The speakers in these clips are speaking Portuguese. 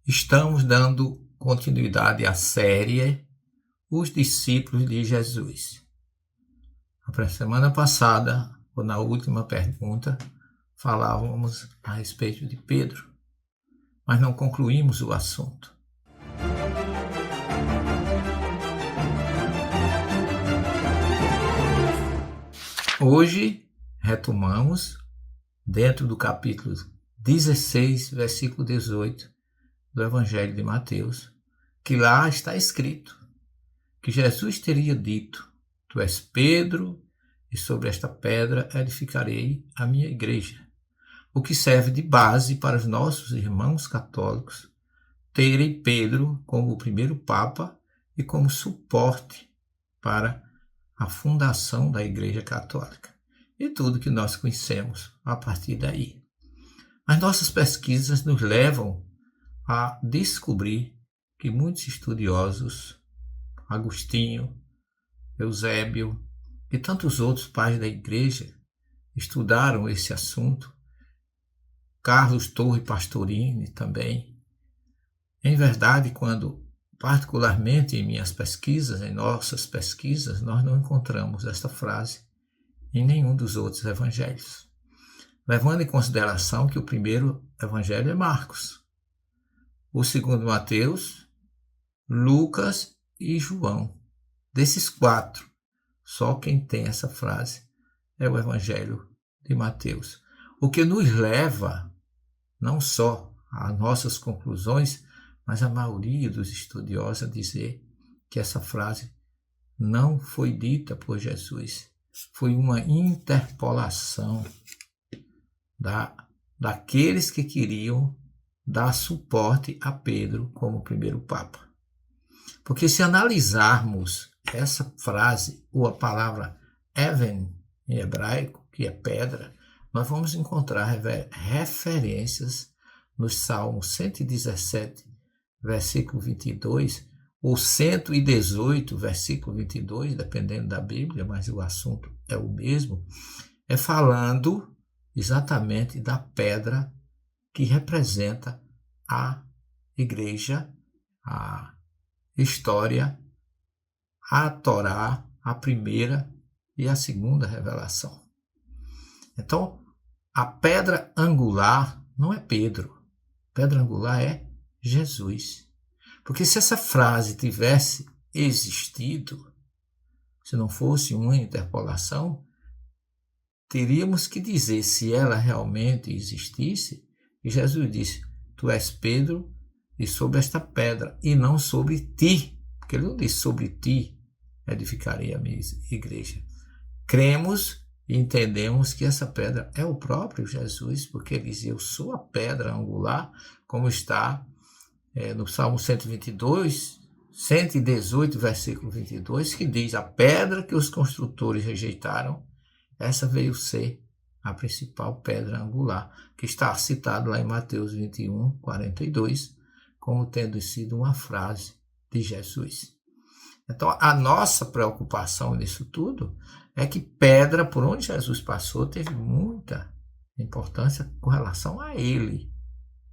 Estamos dando continuidade à série Os Discípulos de Jesus. Na semana passada, ou na última pergunta, falávamos a respeito de Pedro, mas não concluímos o assunto. Hoje, retomamos dentro do capítulo 16, versículo 18, do Evangelho de Mateus, que lá está escrito que Jesus teria dito: Tu és Pedro, e sobre esta pedra edificarei a minha igreja, o que serve de base para os nossos irmãos católicos terem Pedro como o primeiro Papa e como suporte para a fundação da Igreja Católica e tudo que nós conhecemos a partir daí. As nossas pesquisas nos levam a descobrir que muitos estudiosos, Agostinho, Eusébio e tantos outros pais da Igreja, estudaram esse assunto, Carlos Torre Pastorini também. Em verdade, particularmente em minhas pesquisas, em nossas pesquisas, nós não encontramos esta frase em nenhum dos outros evangelhos, levando em consideração que o primeiro evangelho é Marcos, o segundo Mateus, Lucas e João. Desses quatro, só quem tem essa frase é o Evangelho de Mateus. O que nos leva não só às nossas conclusões, mas a maioria dos estudiosos a dizer que essa frase não foi dita por Jesus. Foi uma interpolação daqueles que queriam dar suporte a Pedro como primeiro Papa. Porque se analisarmos essa frase, ou a palavra even em hebraico, que é pedra, nós vamos encontrar referências nos Salmos 117, versículo 22, ou 118, versículo 22, dependendo da Bíblia, mas o assunto é o mesmo, é falando exatamente da pedra que representa a igreja, a história, a Torá, a primeira e a segunda revelação. Então, a pedra angular não é Pedro. A pedra angular é Jesus. Porque se essa frase tivesse existido, se não fosse uma interpolação, teríamos que dizer, se ela realmente existisse, que Jesus disse: Tu és Pedro, e sobre esta pedra, e não sobre ti, porque ele não disse sobre ti edificarei a minha igreja. Cremos e entendemos que essa pedra é o próprio Jesus, porque ele diz: Eu sou a pedra angular, como está no Salmo 122, 118, versículo 22, que diz: A pedra que os construtores rejeitaram, essa veio ser a principal pedra angular, que está citado lá em Mateus 21, 42, como tendo sido uma frase de Jesus. Então, a nossa preocupação nisso tudo é que pedra, por onde Jesus passou, teve muita importância com relação a ele,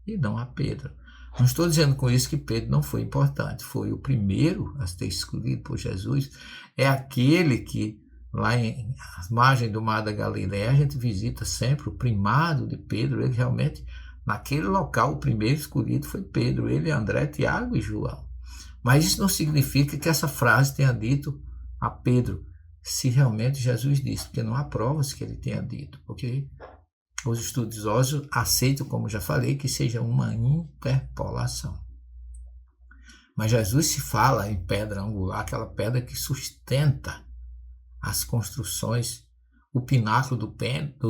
e não a Pedro. Não estou dizendo com isso que Pedro não foi importante, foi o primeiro a ser escolhido por Jesus, é aquele que, lá em margem do Mar da Galileia, a gente visita sempre o primado de Pedro. Ele realmente, naquele local, o primeiro escolhido foi Pedro, ele, André, Tiago e João. Mas isso não significa que essa frase tenha dito a Pedro, se realmente Jesus disse, porque não há provas que ele tenha dito, porque os estudiosos aceitam, como já falei, que seja uma interpolação. Mas Jesus se fala em pedra angular, aquela pedra que sustenta as construções. O pináculo do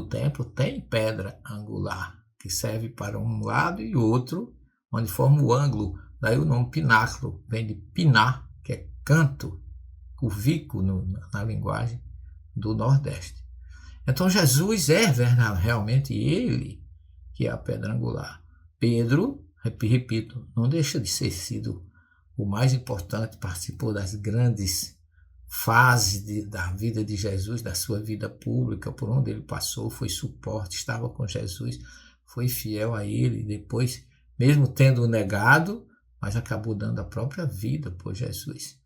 templo tem pedra angular, que serve para um lado e outro, onde forma o ângulo. Daí o nome pináculo vem de piná, que é canto, curvículo na linguagem do Nordeste. Então Jesus é realmente ele que é a pedra angular. Pedro, repito, não deixa de ser sido o mais importante, participou das grandes fases da vida de Jesus, da sua vida pública, por onde ele passou, foi suporte, estava com Jesus, foi fiel a ele, depois mesmo tendo negado, mas acabou dando a própria vida por Jesus.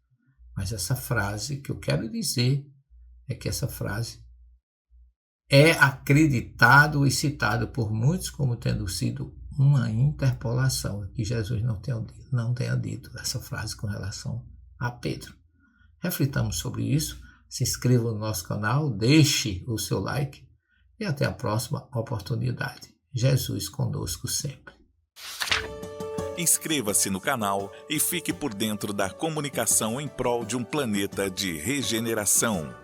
Mas essa frase que eu quero dizer é que essa frase é acreditado e citado por muitos como tendo sido uma interpolação, que Jesus não tenha dito essa frase com relação a Pedro. Reflitamos sobre isso, se inscreva no nosso canal, deixe o seu like e até a próxima oportunidade. Jesus conosco sempre. Inscreva-se no canal e fique por dentro da comunicação em prol de um planeta de regeneração.